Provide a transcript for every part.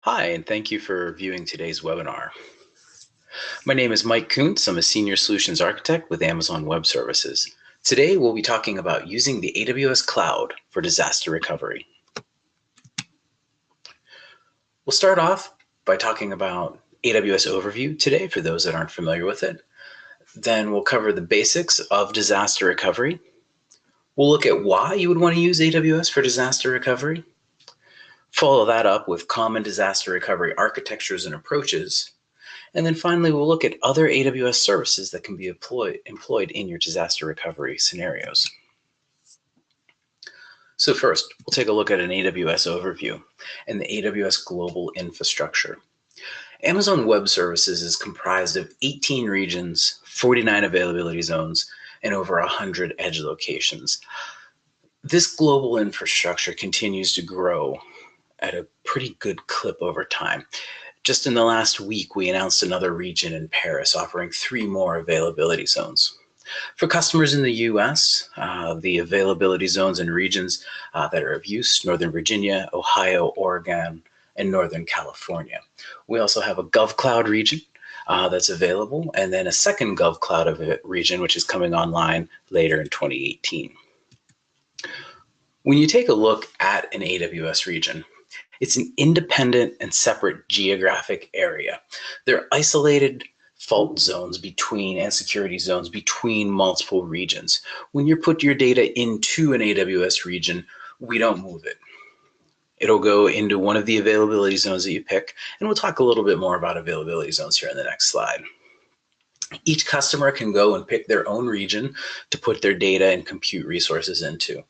Hi, and thank you for viewing today's webinar. My name is Mike Kuntz. I'm a Senior Solutions Architect with Amazon Web Services. Today, we'll be talking about using the AWS Cloud for disaster recovery. We'll start off by talking about AWS Overview today for those that aren't familiar with it. Then we'll cover the basics of disaster recovery. We'll look at why you would want to use AWS for disaster recovery. Follow that up with common disaster recovery architectures and approaches. And then finally, we'll look at other AWS services that can be employed in your disaster recovery scenarios. So first, we'll take a look at an AWS overview and the AWS global infrastructure. Amazon Web Services is comprised of 18 regions, 49 availability zones, and over 100 edge locations. This global infrastructure continues to grow at a pretty good clip over time. Just in the last week, we announced another region in Paris offering 3 more availability zones. For customers in the US, the availability zones and regions that are of use, Northern Virginia, Ohio, Oregon, and Northern California. We also have a GovCloud region that's available, and then a second GovCloud region, which is coming online later in 2018. When you take a look at an AWS region, it's an independent and separate geographic area. They're isolated fault zones between and security zones between multiple regions. When you put your data into an AWS region, we don't move it. It'll go into one of the availability zones that you pick, and we'll talk a little bit more about availability zones here in the next slide. Each customer can go and pick their own region to put their data and compute resources into.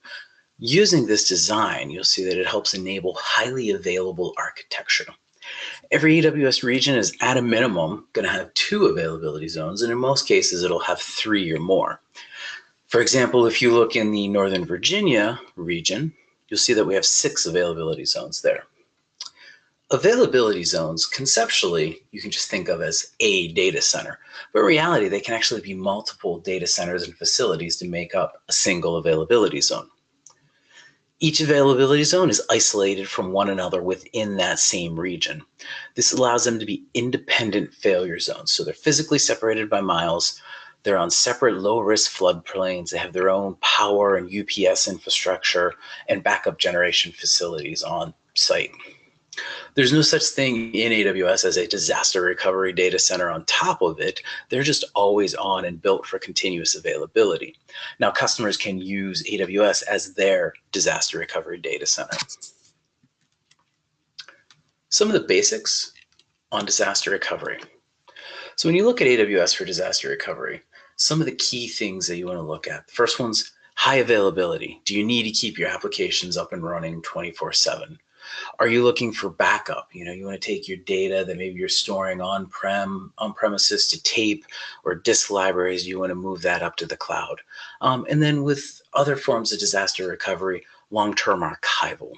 Using this design, you'll see that it helps enable highly available architecture. Every AWS region is at a minimum going to have 2 availability zones, and in most cases, it'll have 3 or more. For example, if you look in the Northern Virginia region, you'll see that we have 6 availability zones there. Availability zones, conceptually, you can just think of as a data center, but in reality, they can actually be multiple data centers and facilities to make up a single availability zone. Each availability zone is isolated from one another within that same region. This allows them to be independent failure zones. So they're physically separated by miles. They're on separate low-risk floodplains. They have their own power and UPS infrastructure and backup generation facilities on site. There's no such thing in AWS as a disaster recovery data center on top of it. They're just always on and built for continuous availability. Now, customers can use AWS as their disaster recovery data center. Some of the basics on disaster recovery. So when you look at AWS for disaster recovery, some of the key things that you want to look at. The first one's high availability. Do you need to keep your applications up and running 24/7? Are you looking for backup? You want to take your data that maybe you're storing on-premises to tape or disk libraries. You want to move that up to the cloud. And then with other forms of disaster recovery, long-term archival.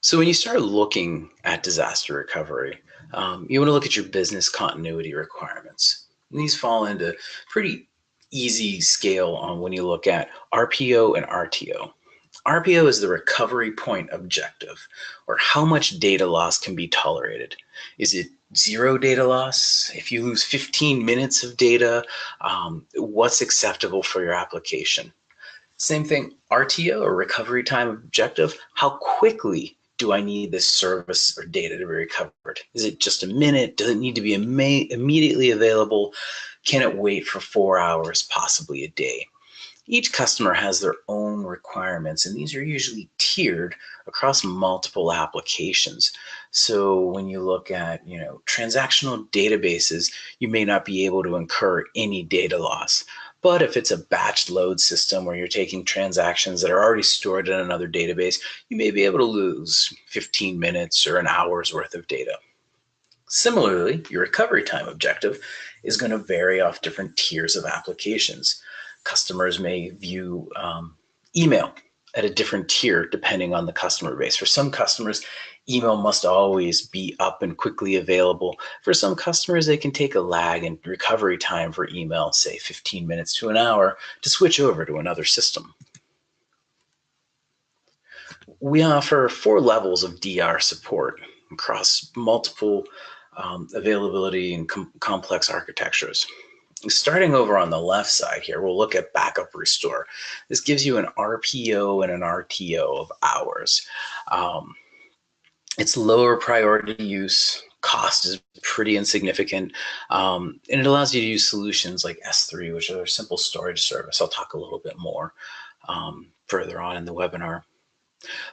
So when you start looking at disaster recovery, you want to look at your business continuity requirements. And these fall into pretty easy scale on when you look at RPO and RTO. RPO is the recovery point objective, or how much data loss can be tolerated. Is it 0 data loss? If you lose 15 minutes of data, what's acceptable for your application? Same thing, RTO, or recovery time objective. How quickly do I need this service or data to be recovered? Is it just a minute? Does it need to be immediately available? Can it wait for 4 hours, possibly a day? Each customer has their own requirements, and these are usually tiered across multiple applications. So when you look at, transactional databases, you may not be able to incur any data loss. But if it's a batch load system where you're taking transactions that are already stored in another database, you may be able to lose 15 minutes or an hour's worth of data. Similarly, your recovery time objective is going to vary off different tiers of applications. Customers may view email at a different tier depending on the customer base. For some customers, email must always be up and quickly available. For some customers, they can take a lag in recovery time for email, say 15 minutes to an hour, to switch over to another system. We offer 4 levels of DR support across multiple availability and complex architectures. Starting over on the left side here, we'll look at backup restore. This gives you an RPO and an RTO of hours. It's lower priority use, cost is pretty insignificant, and it allows you to use solutions like S3, which are a simple storage service. I'll talk a little bit more further on in the webinar.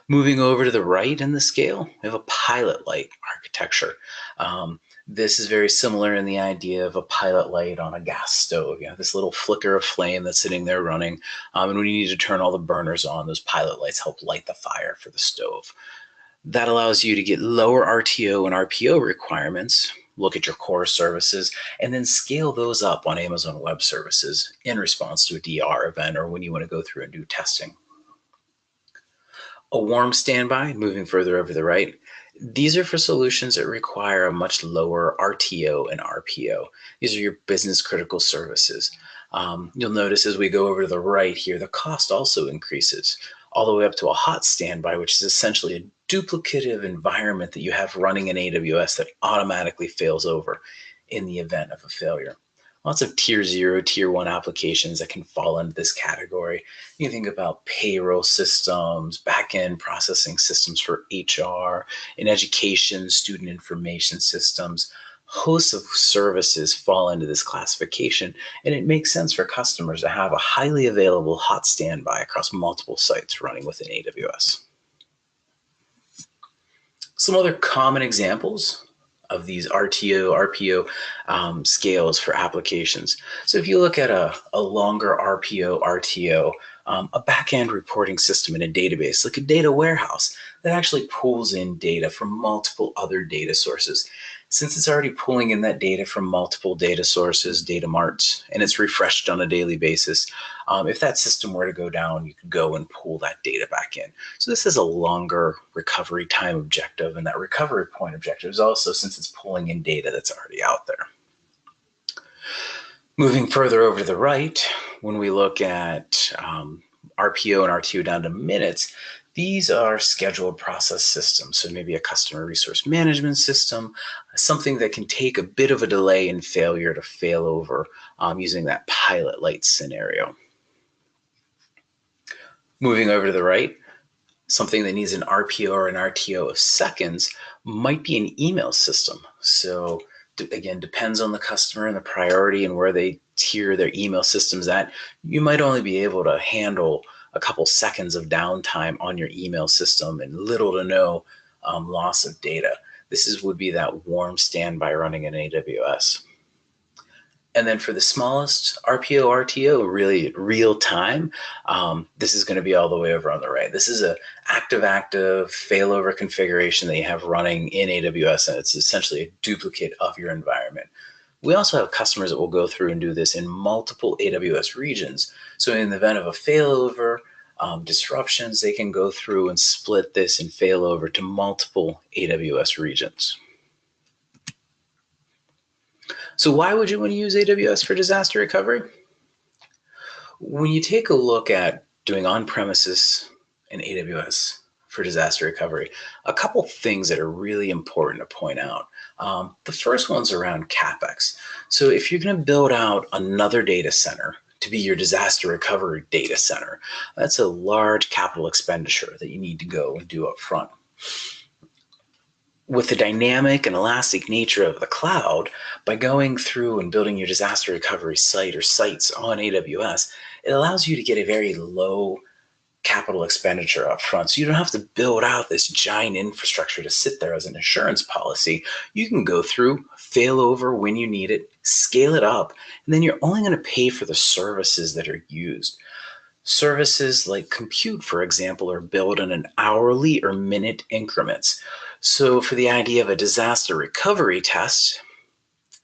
Moving over to the right in the scale, we have a pilot light architecture. This is very similar in the idea of a pilot light on a gas stove. You know, this little flicker of flame that's sitting there running. And when you need to turn all the burners on, those pilot lights help light the fire for the stove. That allows you to get lower RTO and RPO requirements, look at your core services, and then scale those up on Amazon Web Services in response to a DR event or when you want to go through and do testing. A warm standby, moving further over the right. These are for solutions that require a much lower RTO and RPO. These are your business critical services. You'll notice as we go over to the right here, the cost also increases all the way up to a hot standby, which is essentially a duplicative environment that you have running in AWS that automatically fails over in the event of a failure. Lots of tier 0, tier 1 applications that can fall into this category. You think about payroll systems, back-end processing systems for HR, in education, student information systems. Hosts of services fall into this classification, and it makes sense for customers to have a highly available hot standby across multiple sites running within AWS. Some other common examples of these RTO, RPO scales for applications. So if you look at a longer RPO, RTO, a back-end reporting system in a database, like a data warehouse, that actually pulls in data from multiple other data sources. Since it's already pulling in that data from multiple data sources, data marts, and it's refreshed on a daily basis, if that system were to go down, you could go and pull that data back in. So this is a longer recovery time objective, and that recovery point objective is also since it's pulling in data that's already out there. Moving further over to the right, when we look at RPO and RTO down to minutes, these are scheduled process systems. So maybe a customer resource management system, something that can take a bit of a delay in failure to fail over using that pilot light scenario. Moving over to the right, something that needs an RPO or an RTO of seconds might be an email system. So again, depends on the customer and the priority and where they tier their email systems at. You might only be able to handle a couple seconds of downtime on your email system and little to no loss of data. This would be that warm standby running in AWS. And then for the smallest RPO, RTO, really real time, this is going to be all the way over on the right. This is a active failover configuration that you have running in AWS, and it's essentially a duplicate of your environment. We also have customers that will go through and do this in multiple AWS regions. So in the event of a failover, disruptions, they can go through and split this and fail over to multiple AWS regions. So why would you want to use AWS for disaster recovery? When you take a look at doing on-premises in AWS for disaster recovery, a couple things that are really important to point out. The first one's around CapEx. So if you're going to build out another data center to be your disaster recovery data center, that's a large capital expenditure that you need to go and do up front. With the dynamic and elastic nature of the cloud, by going through and building your disaster recovery site or sites on AWS, it allows you to get a very low capital expenditure up front. So you don't have to build out this giant infrastructure to sit there as an insurance policy. You can go through, fail over when you need it, scale it up, and then you're only going to pay for the services that are used. Services like compute, for example, are billed in an hourly or minute increments. So for the idea of a disaster recovery test,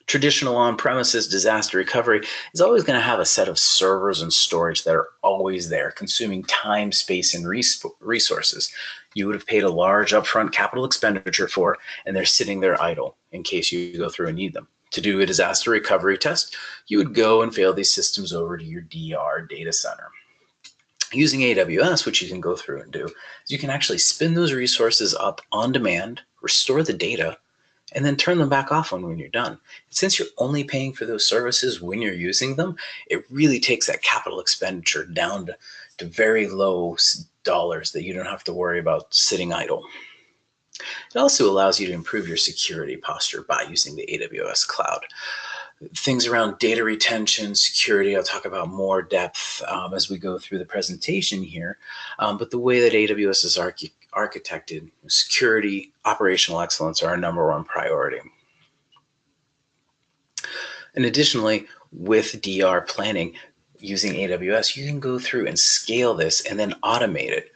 traditional on-premises disaster recovery is always going to have a set of servers and storage that are always there, consuming time, space, and resources. You would have paid a large upfront capital expenditure for, and they're sitting there idle in case you go through and need them. To do a disaster recovery test, you would go and fail these systems over to your DR data center. Using AWS, which you can go through and do, is you can actually spin those resources up on demand, restore the data, and then turn them back off when you're done. And since you're only paying for those services when you're using them, it really takes that capital expenditure down to very low dollars that you don't have to worry about sitting idle. It also allows you to improve your security posture by using the AWS cloud. Things around data retention, security, I'll talk about more depth as we go through the presentation here. But the way that AWS is architected, security, operational excellence are our #1 priority. And additionally, with DR planning, using AWS, you can go through and scale this and then automate it.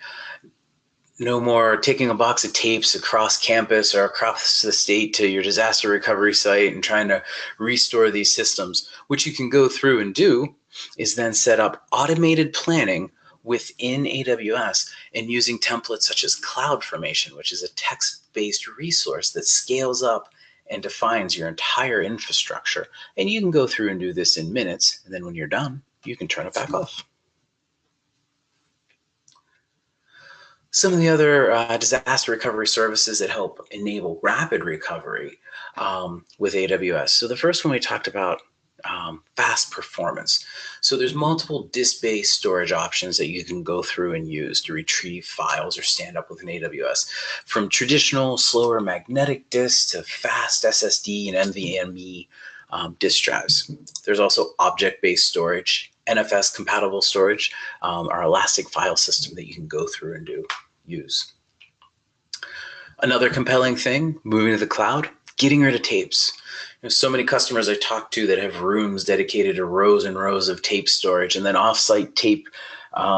No more taking a box of tapes across campus or across the state to your disaster recovery site and trying to restore these systems. What you can go through and do is then set up automated planning within AWS and using templates such as CloudFormation, which is a text-based resource that scales up and defines your entire infrastructure. And you can go through and do this in minutes, and then when you're done, you can turn it back off. Some of the other disaster recovery services that help enable rapid recovery with AWS. So the first one we talked about, fast performance. So there's multiple disk-based storage options that you can go through and use to retrieve files or stand up with an AWS. From traditional, slower magnetic disks to fast SSD and NVMe disk drives. There's also object-based storage, NFS compatible storage, our elastic file system that you can go through and use. Another compelling thing, moving to the cloud, getting rid of tapes. There's so many customers I talk to that have rooms dedicated to rows and rows of tape storage and then offsite tape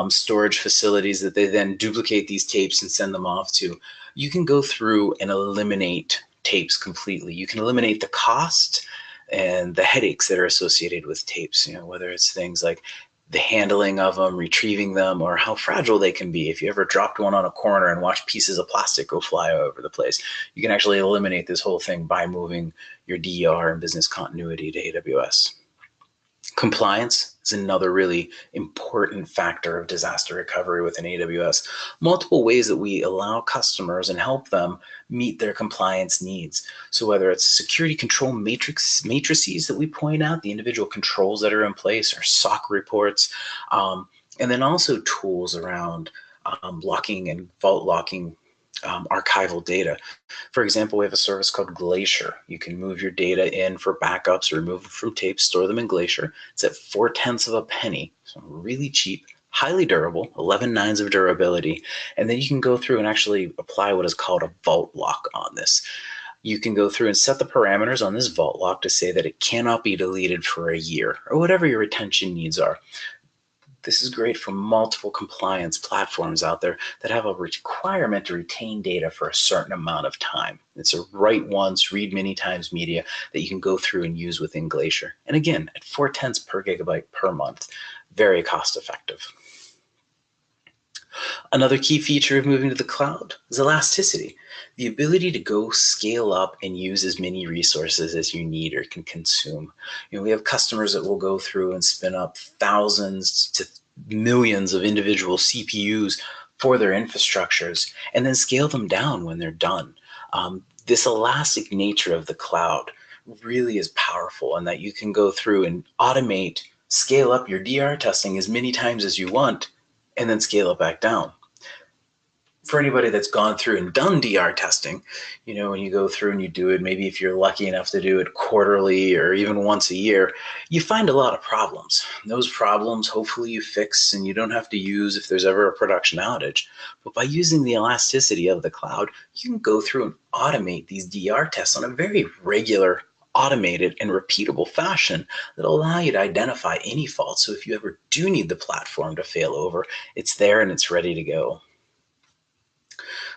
storage facilities that they then duplicate these tapes and send them off to. You can go through and eliminate tapes completely. You can eliminate the cost and the headaches that are associated with tapes, whether it's things like the handling of them, retrieving them, or how fragile they can be. If you ever dropped one on a corner and watched pieces of plastic go fly over the place, you can actually eliminate this whole thing by moving your DER and business continuity to AWS. Compliance is another really important factor of disaster recovery within AWS. Multiple ways that we allow customers and help them meet their compliance needs. So whether it's security control matrices that we point out, the individual controls that are in place, or SOC reports, and then also tools around locking and vault locking archival data. For example, we have a service called Glacier. You can move your data in for backups, remove them from tapes, store them in Glacier. It's at 0.4 of a penny, so really cheap, highly durable, 11 nines of durability. And then you can go through and actually apply what is called a vault lock on this. You can go through and set the parameters on this vault lock to say that it cannot be deleted for a year, or whatever your retention needs are. This is great for multiple compliance platforms out there that have a requirement to retain data for a certain amount of time. It's a write once, read many times media that you can go through and use within Glacier. And again, at 0.4 per gigabyte per month, very cost effective. Another key feature of moving to the cloud is elasticity, the ability to go scale up and use as many resources as you need or can consume. We have customers that will go through and spin up thousands to millions of individual CPUs for their infrastructures and then scale them down when they're done. This elastic nature of the cloud really is powerful, in that you can go through and automate, scale up your DR testing as many times as you want, and then scale it back down. For anybody that's gone through and done DR testing, when you go through and you do it, maybe if you're lucky enough to do it quarterly or even once a year, you find a lot of problems. Those problems, hopefully you fix and you don't have to use if there's ever a production outage. But by using the elasticity of the cloud, you can go through and automate these DR tests on a very regular, automated and repeatable fashion that'll allow you to identify any faults. So if you ever do need the platform to fail over, it's there and it's ready to go.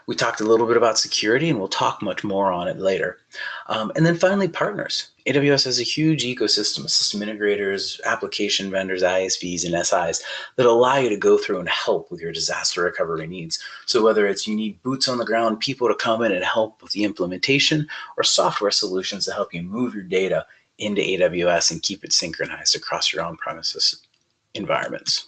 We talked a little bit about security, and we'll talk much more on it later. And then finally, partners. AWS has a huge ecosystem of system integrators, application vendors, ISVs, and SIs that allow you to go through and help with your disaster recovery needs. So whether it's you need boots on the ground, people to come in and help with the implementation, or software solutions to help you move your data into AWS and keep it synchronized across your on-premises environments.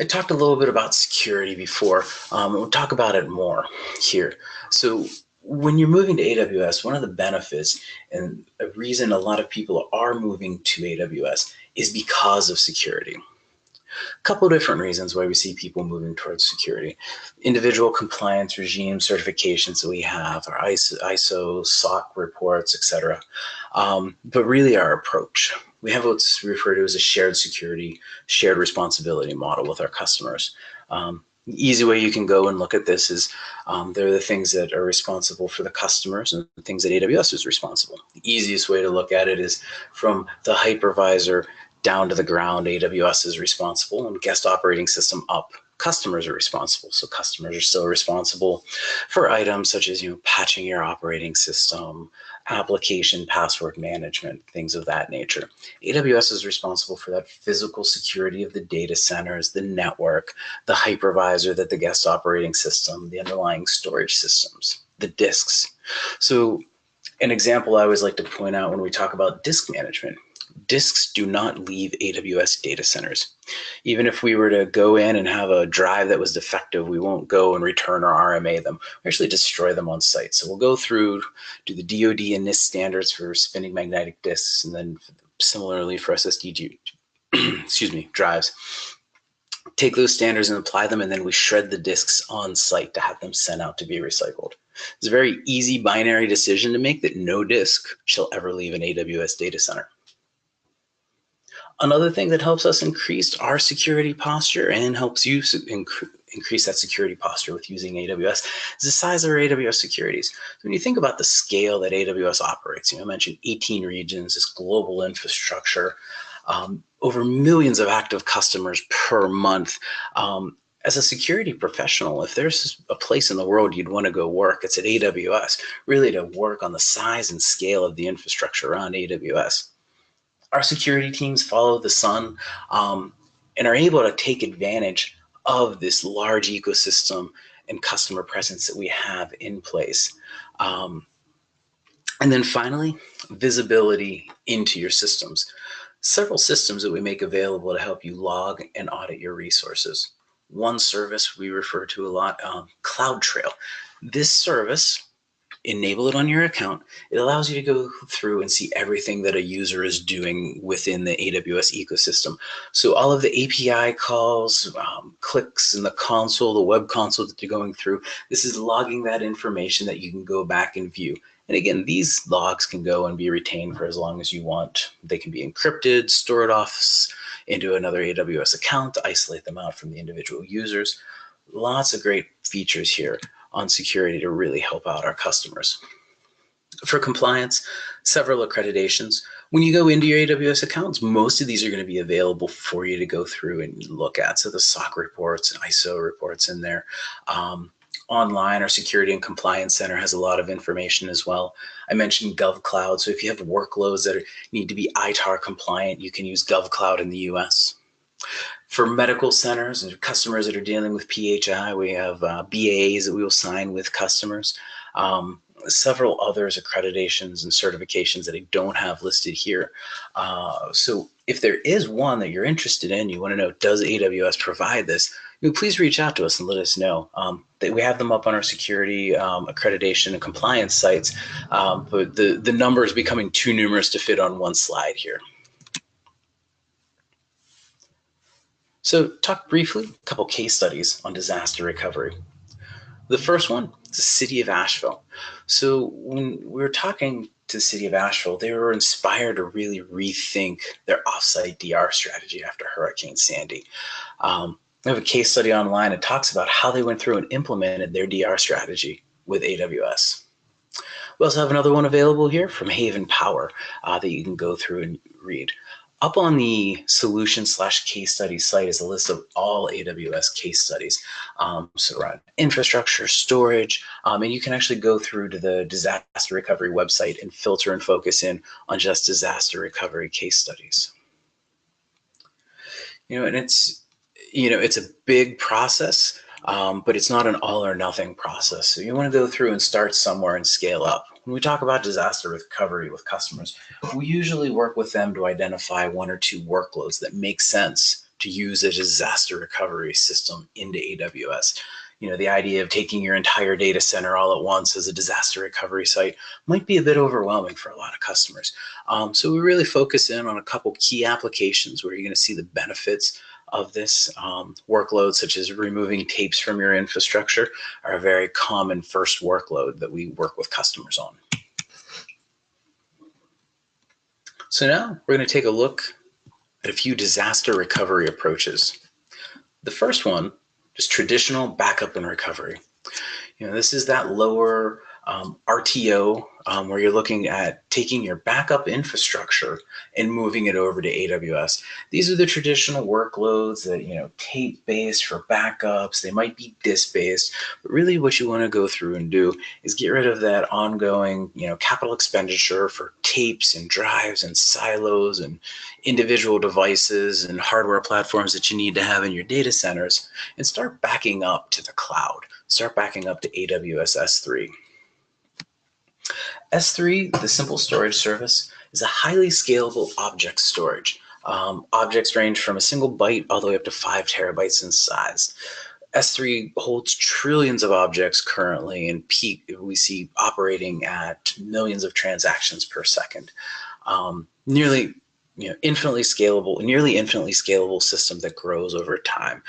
I talked a little bit about security before. We'll talk about it more here. So when you're moving to AWS, one of the benefits and a reason a lot of people are moving to AWS is because of security. A couple of different reasons why we see people moving towards security. Individual compliance regime certifications that we have, our ISO, SOC reports, etc. But really our approach. We have what's referred to as a shared security, shared responsibility model with our customers. The easy way you can go and look at this is they're the things that are responsible for the customers and the things that AWS is responsible. The easiest way to look at it is from the hypervisor down to the ground, AWS is responsible, and guest operating system up, customers are responsible. So customers are still responsible for items such as, patching your operating system, application password management, things of that nature. AWS is responsible for that physical security of the data centers, the network, the hypervisor that the guest operating system, the underlying storage systems, the disks. So an example I always like to point out when we talk about disk management, disks do not leave AWS data centers. Even if we were to go in and have a drive that was defective, we won't go and return or RMA them. We actually destroy them on site. So we'll go through, do the DoD and NIST standards for spinning magnetic disks, and then similarly for SSD drives. Take those standards and apply them, and then we shred the disks on site to have them sent out to be recycled. It's a very easy binary decision to make that no disk shall ever leave an AWS data center. Another thing that helps us increase our security posture and helps you increase that security posture with using AWS is the size of our AWS securities. So when you think about the scale that AWS operates, I mentioned 18 regions, this global infrastructure, over millions of active customers per month. As a security professional, if there's a place in the world you'd want to go work, it's at AWS, really to work on the size and scale of the infrastructure around AWS. Our security teams follow the sun and are able to take advantage of this large ecosystem and customer presence that we have in place. And then finally, visibility into your systems. Several systems that we make available to help you log and audit your resources. One service we refer to a lot, CloudTrail. This service, enable it on your account. It allows you to go through and see everything that a user is doing within the AWS ecosystem. So all of the API calls, clicks in the console, the web console that you're going through, this is logging that information that you can go back and view. And again, these logs can go and be retained for as long as you want. They can be encrypted, stored off into another AWS account to isolate them out from the individual users. Lots of great features here on security to really help out our customers. For compliance, several accreditations. When you go into your AWS accounts, most of these are going to be available for you to go through and look at. So the SOC reports and ISO reports in there. Online, our Security and Compliance Center has a lot of information as well. I mentioned GovCloud. So if you have workloads that need to be ITAR compliant, you can use GovCloud in the US. For medical centers and customers that are dealing with PHI, we have BAAs that we will sign with customers. Several others, accreditations and certifications that I don't have listed here. So if there is one that you're interested in, you want to know, does AWS provide this? Please reach out to us and let us know. That we have them up on our security, accreditation, and compliance sites, but the number is becoming too numerous to fit on one slide here. So talk briefly, a couple case studies on disaster recovery. The first one is the city of Asheville. So when we were talking to the city of Asheville, they were inspired to really rethink their offsite DR strategy after Hurricane Sandy. We have a case study online that talks about how they went through and implemented their DR strategy with AWS. We also have another one available here from Haven Power that you can go through and read. Up on the solution/case study site is a list of all AWS case studies. So around infrastructure, storage, and you can actually go through to the disaster recovery website and filter and focus in on just disaster recovery case studies. And it's a big process, but it's not an all or nothing process. So you want to go through and start somewhere and scale up. When we talk about disaster recovery with customers, we usually work with them to identify one or two workloads that make sense to use a disaster recovery system into AWS. The idea of taking your entire data center all at once as a disaster recovery site might be a bit overwhelming for a lot of customers. So we really focus in on a couple key applications where you're going to see the benefits of this. Workloads such as removing tapes from your infrastructure are a very common first workload that we work with customers on. So now we're going to take a look at a few disaster recovery approaches. The first one is traditional backup and recovery. This is that lower RTO where you're looking at taking your backup infrastructure and moving it over to AWS. These are the traditional workloads that, tape-based for backups. They might be disk-based, but really what you want to go through and do is get rid of that ongoing, capital expenditure for tapes and drives and silos and individual devices and hardware platforms that you need to have in your data centers, and start backing up to the cloud. Start backing up to AWS S3. S3, the simple storage service, is a highly scalable object storage. Objects range from a single byte all the way up to 5 terabytes in size. S3 holds trillions of objects currently, and peak we see operating at millions of transactions per second. Nearly infinitely scalable system that grows over time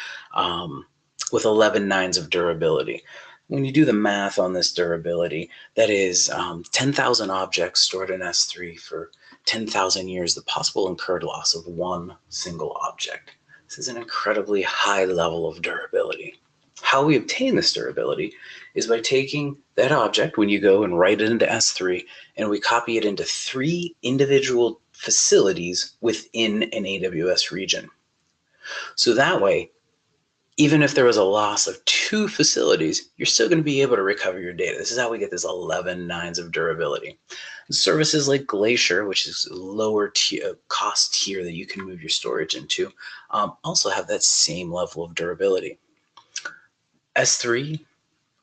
with 11 nines of durability. When you do the math on this durability, that is 10,000 objects stored in S3 for 10,000 years, the possible incurred loss of one single object. This is an incredibly high level of durability. How we obtain this durability is by taking that object when you go and write it into S3, and we copy it into 3 individual facilities within an AWS region. So that way, even if there was a loss of 2 facilities, you're still going to be able to recover your data. This is how we get this 11 nines of durability. Services like Glacier, which is a lower cost tier that you can move your storage into, also have that same level of durability. S3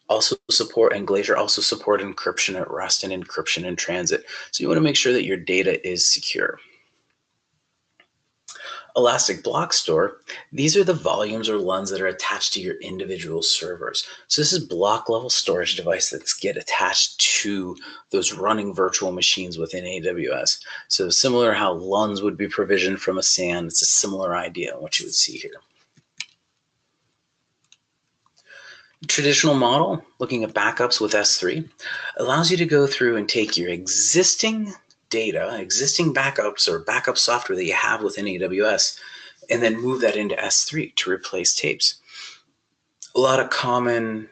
also support, and Glacier also support encryption at rest and encryption in transit. So you want to make sure that your data is secure. Elastic Block Store, these are the volumes or LUNs that are attached to your individual servers. So this is block level storage device that get attached to those running virtual machines within AWS. So similar how LUNs would be provisioned from a SAN, it's a similar idea in what you would see here. Traditional model, looking at backups with S3, allows you to go through and take your existing data, existing backups or backup software that you have within AWS, and then move that into S3 to replace tapes. A lot of common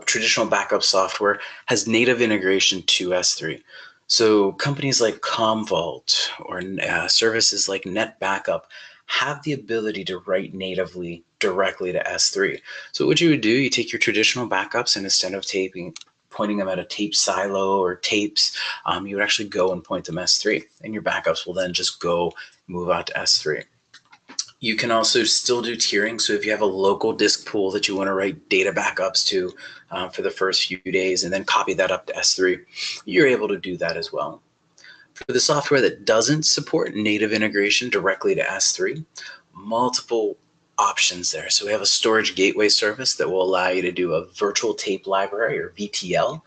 traditional backup software has native integration to S3. So companies like Commvault or services like NetBackup have the ability to write natively directly to S3. So what you would do, you take your traditional backups, and instead of pointing them at a tape silo or tapes, you would actually go and point them S3, and your backups will then just move out to S3. You can also still do tiering. So if you have a local disk pool that you want to write data backups to for the first few days and then copy that up to S3, you're able to do that as well. For the software that doesn't support native integration directly to S3, multiple options there. So we have a storage gateway service that will allow you to do a virtual tape library, or VTL,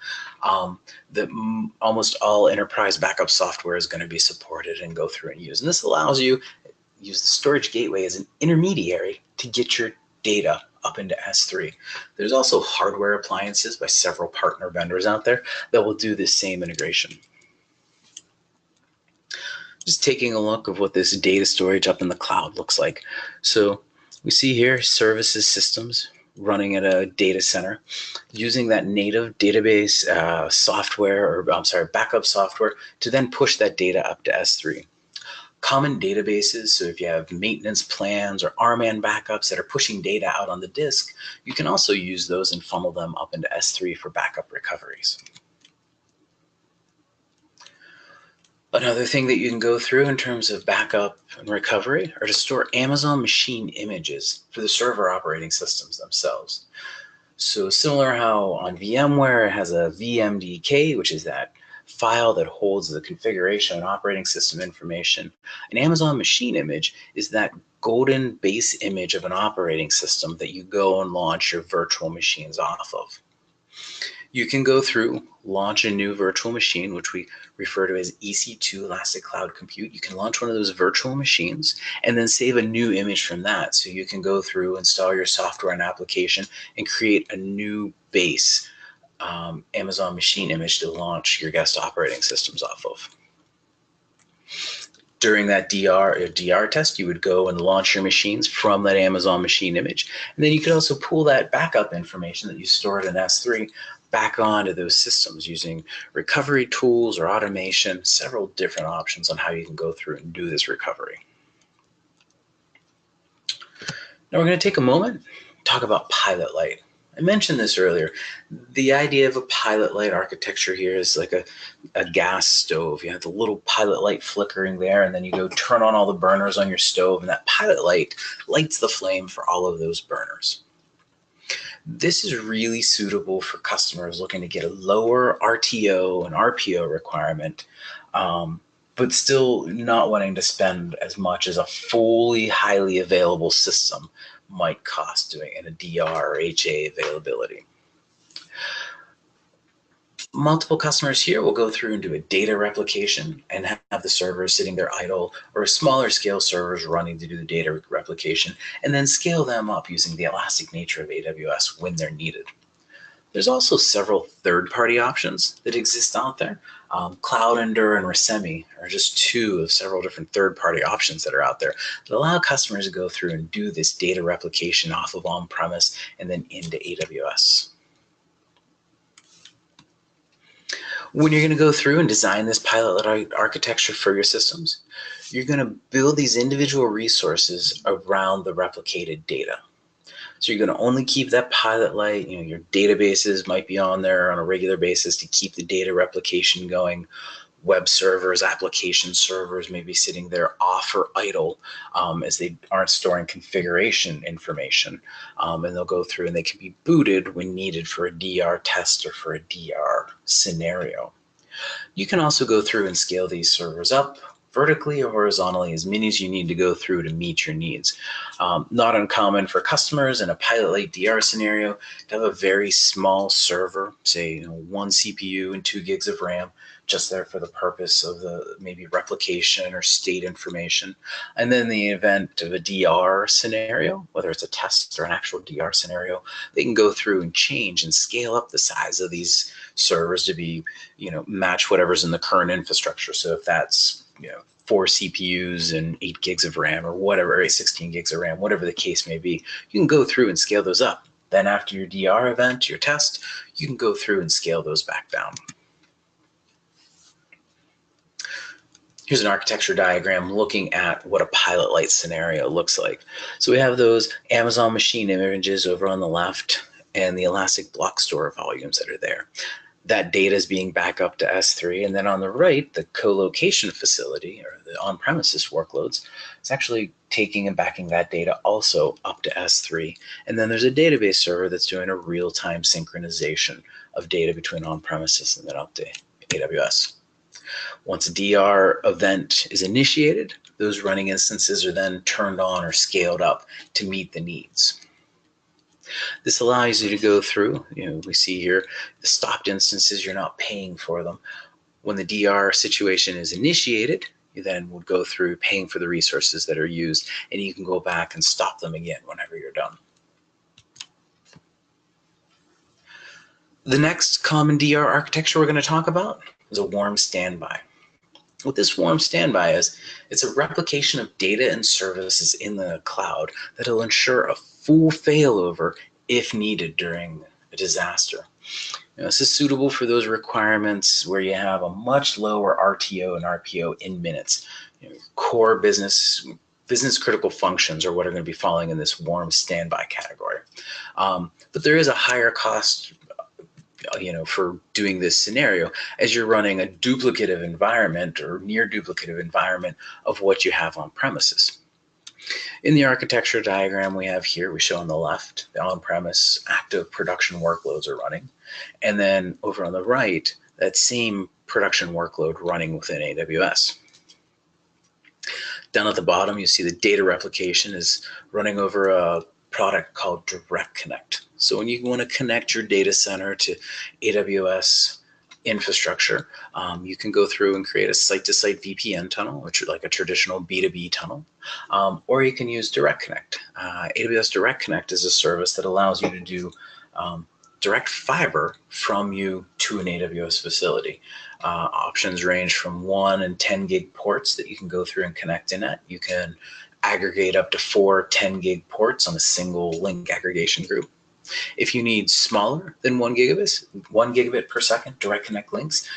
that almost all enterprise backup software is going to be supported and go through and use. And this allows you to use the storage gateway as an intermediary to get your data up into S3. There's also hardware appliances by several partner vendors out there that will do this same integration. Just taking a look of what this data storage up in the cloud looks like. So we see here services systems running at a data center using that native database backup software to then push that data up to S3. Common databases, so if you have maintenance plans or RMAN backups that are pushing data out on the disk, you can also use those and funnel them up into S3 for backup recoveries. Another thing that you can go through in terms of backup and recovery are to store Amazon machine images for the server operating systems themselves. So similar how on VMware it has a VMDK, which is that file that holds the configuration and operating system information. An Amazon machine image is that golden base image of an operating system that you go and launch your virtual machines off of. You can go through, launch a new virtual machine, which we refer to as EC2, Elastic Cloud Compute. You can launch one of those virtual machines and then save a new image from that. So you can go through, install your software and application, and create a new base Amazon machine image to launch your guest operating systems off of. During that DR test, you would go and launch your machines from that Amazon machine image. And then you could also pull that backup information that you stored in S3 back onto those systems using recovery tools or automation, several different options on how you can go through and do this recovery. Now we're going to take a moment, talk about Pilot Light. I mentioned this earlier. The idea of a pilot light architecture here is like a gas stove. You have the little pilot light flickering there, and then you go turn on all the burners on your stove, and that pilot light lights the flame for all of those burners. This is really suitable for customers looking to get a lower RTO and RPO requirement, but still not wanting to spend as much as a fully highly available system might cost doing in a DR or HA availability. Multiple customers here will go through and do a data replication and have the servers sitting there idle, or smaller scale servers running to do the data replication, and then scale them up using the elastic nature of AWS when they're needed. There's also several third-party options that exist out there. Cloudendure and Resemi are just two of several different third-party options that are out there that allow customers to go through and do this data replication off of on-premise and then into AWS. When you're going to go through and design this pilot architecture for your systems, you're going to build these individual resources around the replicated data. So you're going to only keep that pilot light, your databases might be on there on a regular basis to keep the data replication going. Web servers, application servers may be sitting there off or idle as they aren't storing configuration information. And they'll go through and they can be booted when needed for a DR test or for a DR scenario. You can also go through and scale these servers up vertically or horizontally, as many as you need to go through to meet your needs. Not uncommon for customers in a pilot light DR scenario to have a very small server, say 1 CPU and 2 gigs of RAM, just there for the purpose of the maybe replication or state information. And then in the event of a DR scenario, whether it's a test or an actual DR scenario, they can go through and change and scale up the size of these servers to be, match whatever's in the current infrastructure. So if that's 4 CPUs and 8 gigs of RAM or whatever, 16 gigs of RAM, whatever the case may be, you can go through and scale those up. Then after your DR event, your test, you can go through and scale those back down. Here's an architecture diagram looking at what a pilot light scenario looks like. So we have those Amazon machine images over on the left and the Elastic Block Store volumes that are there. That data is being backed up to S3, and then on the right, the co-location facility or the on-premises workloads, it's actually taking and backing that data also up to S3. And then there's a database server that's doing a real-time synchronization of data between on-premises and then up to AWS. Once a DR event is initiated, those running instances are then turned on or scaled up to meet the needs. This allows you to go through, we see here, the stopped instances, you're not paying for them. When the DR situation is initiated, you then would go through paying for the resources that are used, and you can go back and stop them again whenever you're done. The next common DR architecture we're going to talk about is a warm standby. What this warm standby is, it's a replication of data and services in the cloud that'll ensure a full failover if needed during a disaster. This is suitable for those requirements where you have a much lower RTO and RPO in minutes. Core business critical functions are what are going to be falling in this warm standby category. But there is a higher cost for doing this scenario as you're running a duplicative environment or near duplicative environment of what you have on premises. In the architecture diagram we have here, we show on the left, the on-premise active production workloads are running. And then over on the right, that same production workload running within AWS. Down at the bottom, you see the data replication is running over a product called Direct Connect. So when you want to connect your data center to AWS infrastructure, you can go through and create a site-to-site VPN tunnel, which is like a traditional B2B tunnel, or you can use Direct Connect. AWS Direct Connect is a service that allows you to do direct fiber from you to an AWS facility. Options range from 1 and 10 gig ports that you can go through and connect in at. You can aggregate up to 4 10 gig ports on a single link aggregation group. If you need smaller than 1 gigabit per second direct connect links,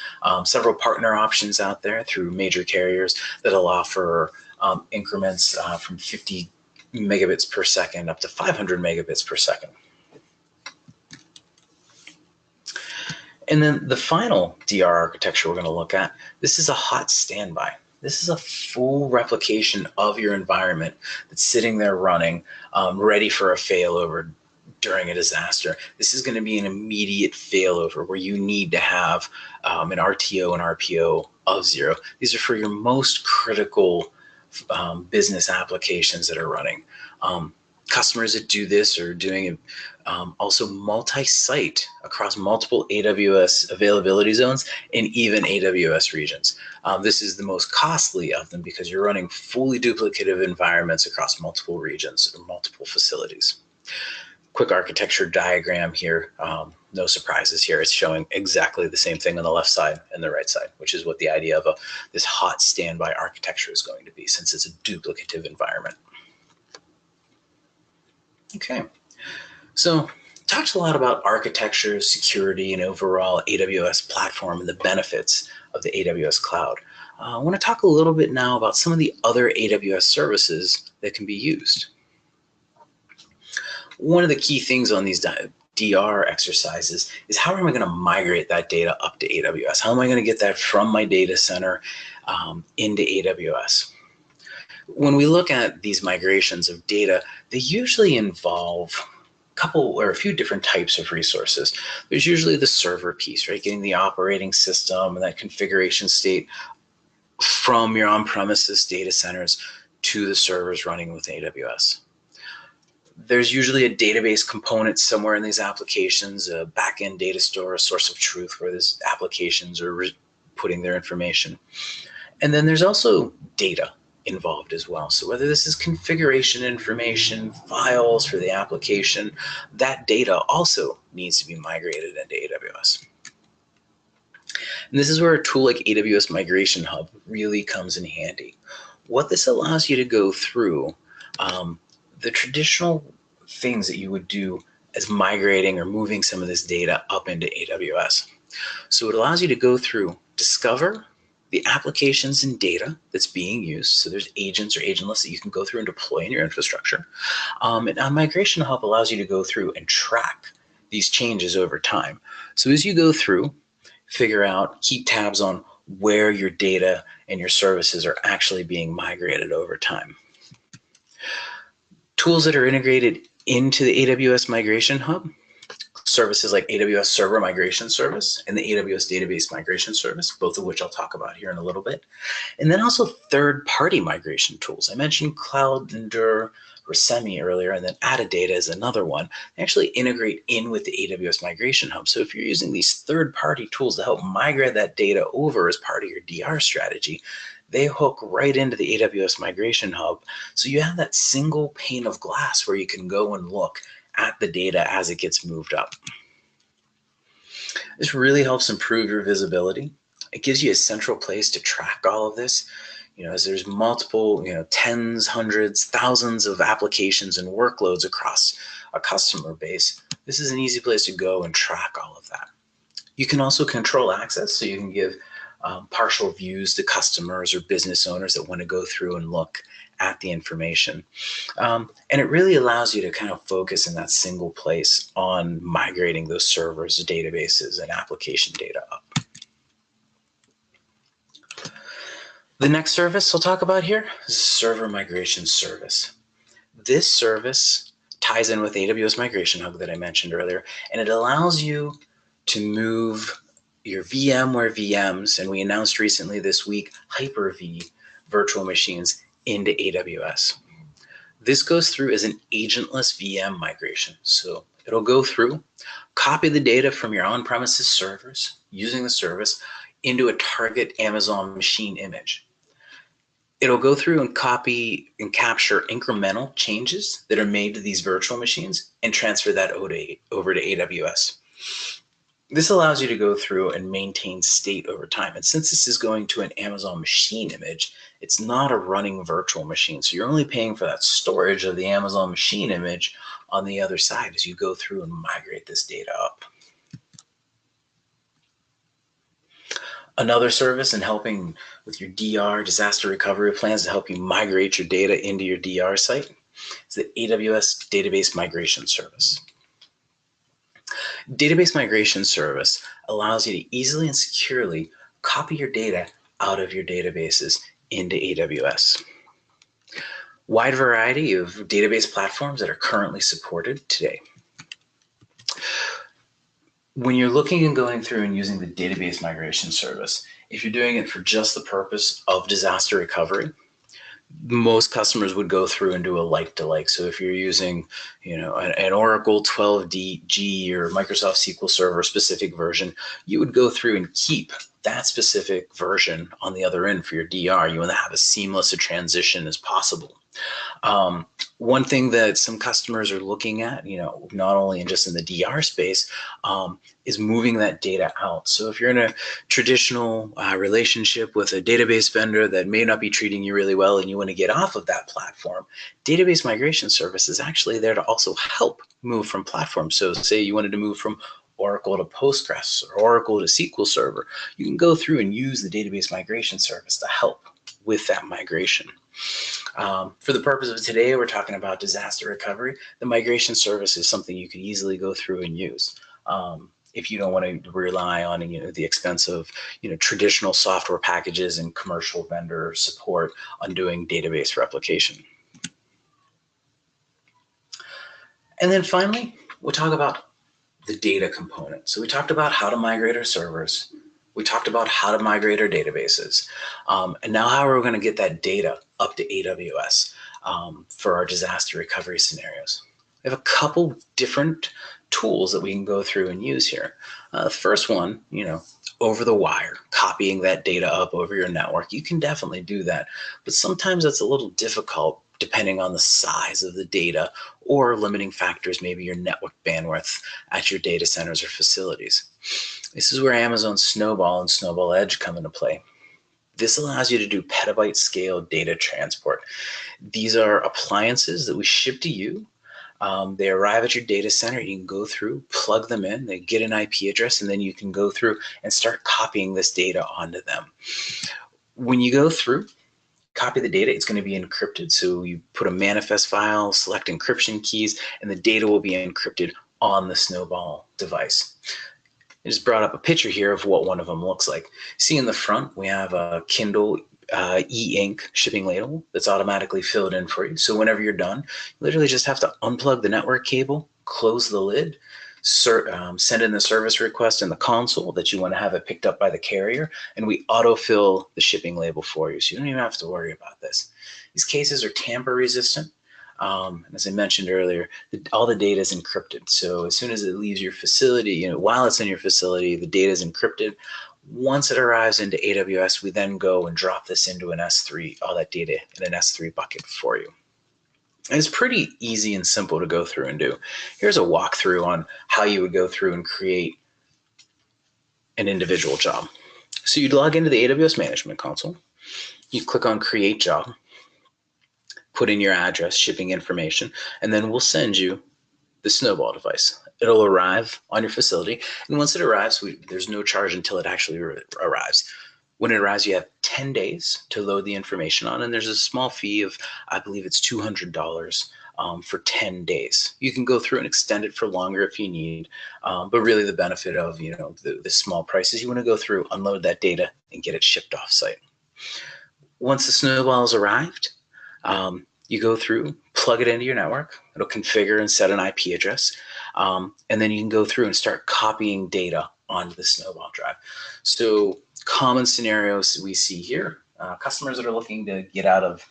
several partner options out there through major carriers that'll offer increments from 50 megabits per second up to 500 megabits per second. And then the final DR architecture we're going to look at, this is a hot standby. This is a full replication of your environment that's sitting there running, ready for a failover during a disaster. This is going to be an immediate failover where you need to have an RTO and RPO of 0. These are for your most critical business applications that are running. Customers that do this are doing it also multi-site across multiple AWS availability zones and even AWS regions. This is the most costly of them because you're running fully duplicative environments across multiple regions or multiple facilities. Quick architecture diagram here. No surprises here. It's showing exactly the same thing on the left side and the right side, which is what the idea of this hot standby architecture is going to be, since it's a duplicative environment. Okay, so talked a lot about architecture, security, and overall AWS platform and the benefits of the AWS cloud. I want to talk a little bit now about some of the other AWS services that can be used. One of the key things on these DR exercises is how am I going to migrate that data up to AWS? How am I going to get that from my data center into AWS? When we look at these migrations of data, they usually involve a few different types of resources. There's usually the server piece, right? Getting the operating system and that configuration state from your on-premises data centers to the servers running with AWS. There's usually a database component somewhere in these applications, a backend data store, a source of truth where these applications are putting their information. And then there's also data involved as well. So whether this is configuration information, files for the application, that data also needs to be migrated into AWS. And this is where a tool like AWS Migration Hub really comes in handy. What this allows you to go through, the traditional things that you would do as migrating or moving some of this data up into AWS. So it allows you to go through, discover the applications and data that's being used. So there's agents or agentless that you can go through and deploy in your infrastructure. And Migration Hub allows you to go through and track these changes over time. So as you go through, figure out, keep tabs on where your data and your services are actually being migrated over time. Tools that are integrated into the AWS Migration Hub, services like AWS Server Migration Service and the AWS Database Migration Service, both of which I'll talk about here in a little bit. And then also third-party migration tools. I mentioned Cloud Endure or Semi earlier, and then Adadata is another one. They actually integrate in with the AWS Migration Hub. So if you're using these third-party tools to help migrate that data over as part of your DR strategy, they hook right into the AWS Migration Hub. So you have that single pane of glass where you can go and look at the data as it gets moved up. This really helps improve your visibility. It gives you a central place to track all of this. As there's multiple, tens, hundreds, thousands of applications and workloads across a customer base, this is an easy place to go and track all of that. You can also control access, so you can give partial views to customers or business owners that want to go through and look at the information. And it really allows you to kind of focus in that single place on migrating those servers, databases, and application data up. The next service I'll talk about here is Server Migration Service. This service ties in with AWS Migration Hub that I mentioned earlier, and it allows you to move your VMware VMs, and we announced recently this week Hyper-V virtual machines into AWS. This goes through as an agentless VM migration. So it'll go through, copy the data from your on-premises servers using the service into a target Amazon machine image. It'll go through and copy and capture incremental changes that are made to these virtual machines and transfer that over to AWS. This allows you to go through and maintain state over time. And since this is going to an Amazon machine image, it's not a running virtual machine. So you're only paying for that storage of the Amazon machine image on the other side as you go through and migrate this data up. Another service in helping with your DR, disaster recovery plans, to help you migrate your data into your DR site is the AWS Database Migration Service. Database Migration Service allows you to easily and securely copy your data out of your databases into AWS. Wide variety of database platforms that are currently supported today. When you're looking and going through and using the database migration service, if you're doing it for just the purpose of disaster recovery, most customers would go through and do a like to like. So if you're using, an Oracle 12G or Microsoft SQL Server specific version, you would go through and keep that specific version on the other end for your DR. You want to have as seamless a transition as possible. One thing that some customers are looking at, not only just in the DR space, is moving that data out. So if you're in a traditional relationship with a database vendor that may not be treating you really well and you want to get off of that platform, database migration service is actually there to also help move from platforms. So say you wanted to move from Oracle to Postgres or Oracle to SQL Server, you can go through and use the database migration service to help with that migration. For the purpose of today, we're talking about disaster recovery. The migration service is something you can easily go through and use. If you don't want to rely on the expense of traditional software packages and commercial vendor support on doing database replication. And then finally, we'll talk about the data component. So we talked about how to migrate our servers. We talked about how to migrate our databases. And now how are we going to get that data up to AWS for our disaster recovery scenarios? We have a couple different tools that we can go through and use here. The first one, over the wire, copying that data up over your network. You can definitely do that, but sometimes that's a little difficult depending on the size of the data or limiting factors, maybe your network bandwidth at your data centers or facilities. This is where Amazon Snowball and Snowball Edge come into play. This allows you to do petabyte scale data transport. These are appliances that we ship to you. They arrive at your data center. You can go through, plug them in, they get an IP address, and then you can go through and start copying this data onto them. When you go through, copy the data, it's going to be encrypted. So you put a manifest file, select encryption keys, and the data will be encrypted on the Snowball device. I just brought up a picture here of what one of them looks like. See in the front, we have a Kindle e-ink shipping label that's automatically filled in for you. So whenever you're done, you literally just have to unplug the network cable, close the lid, send in the service request in the console that you want to have it picked up by the carrier, and we autofill the shipping label for you. So you don't even have to worry about this. These cases are tamper resistant. As I mentioned earlier, all the data is encrypted. So as soon as it leaves your facility, while it's in your facility, the data is encrypted. Once it arrives into AWS, we then go and drop this into an S3, all that data in an S3 bucket for you. And it's pretty easy and simple to go through and do. Here's a walkthrough on how you would go through and create an individual job. So you'd log into the AWS Management Console. You click on Create Job, put in your address, shipping information, and then we'll send you the Snowball device. It'll arrive on your facility, and once it arrives, there's no charge until it actually arrives. When it arrives, you have 10 days to load the information on, and there's a small fee of, I believe it's $200 for 10 days. You can go through and extend it for longer if you need, but really the benefit of the small price is you want to go through, unload that data, and get it shipped off site. Once the Snowball has arrived, you go through, plug it into your network. It'll configure and set an IP address, and then you can go through and start copying data onto the Snowball drive. So common scenarios we see here, customers that are looking to get out of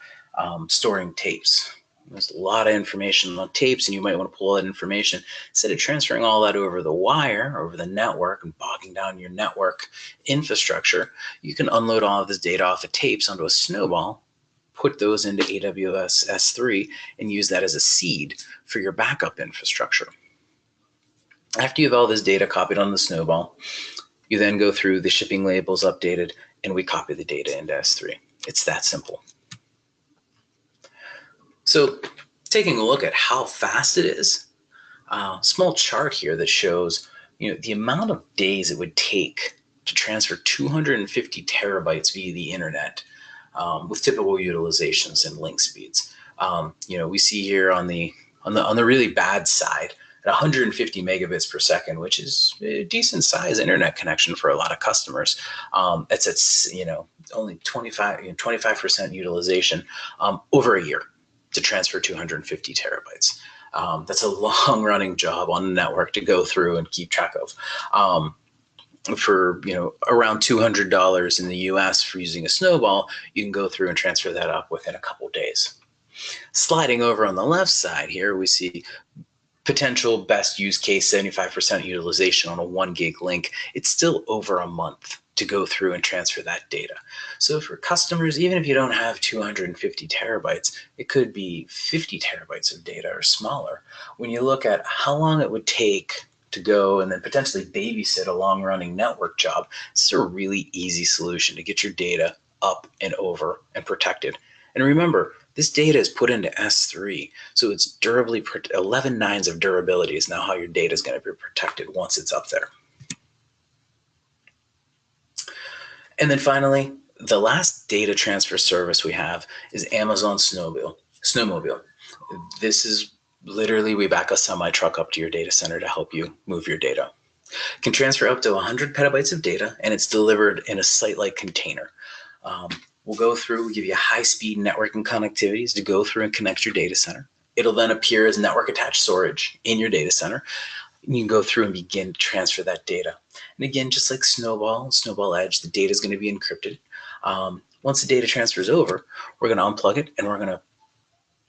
storing tapes. There's a lot of information on tapes, and you might want to pull that information. Instead of transferring all that over the wire, over the network, and bogging down your network infrastructure, you can unload all of this data off of tapes onto a Snowball, put those into AWS S3, and use that as a seed for your backup infrastructure. After you have all this data copied on the Snowball, you then go through the shipping labels updated, and we copy the data into S3. It's that simple. So taking a look at how fast it is, small chart here that shows the amount of days it would take to transfer 250 terabytes via the internet with typical utilizations and link speeds. We see here on the really bad side at 150 megabits per second, which is a decent size internet connection for a lot of customers. It's at only 25% utilization over a year to transfer 250 terabytes. That's a long running job on the network to go through and keep track of. For around $200 in the US for using a Snowball, you can go through and transfer that up within a couple days. Sliding over on the left side here, we see potential best use case, 75% utilization on a 1 gig link. It's still over a month to go through and transfer that data. So for customers, even if you don't have 250 terabytes, it could be 50 terabytes of data or smaller. When you look at how long it would take to go and then potentially babysit a long running network job, it's a really easy solution to get your data up and over and protected. And remember, this data is put into S3, so it's durably, 11 nines of durability is now how your data is going to be protected once it's up there. And then finally, the last data transfer service we have is Amazon Snowmobile. This is literally, we back a semi-truck up to your data center to help you move your data. It can transfer up to 100 petabytes of data, and it's delivered in a site-like container. We'll go through, we'll give you high-speed networking connectivities to go through and connect your data center. It'll then appear as network-attached storage in your data center. You can go through and begin to transfer that data. And again, just like Snowball Edge, the data is going to be encrypted. Once the data transfers over, we're going to unplug it, and we're going to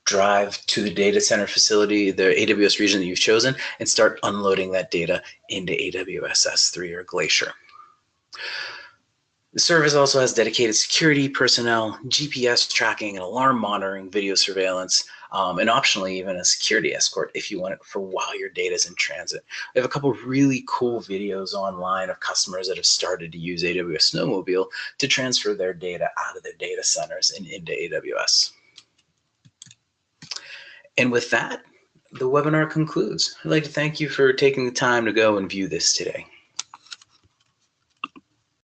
drive to the data center facility, the AWS region that you've chosen, and start unloading that data into AWS S3 or Glacier. The service also has dedicated security personnel, GPS tracking, and alarm monitoring, video surveillance, and optionally even a security escort if you want it for while your data is in transit. We have a couple of really cool videos online of customers that have started to use AWS Snowmobile to transfer their data out of their data centers and into AWS. And with that, the webinar concludes. I'd like to thank you for taking the time to go and view this today.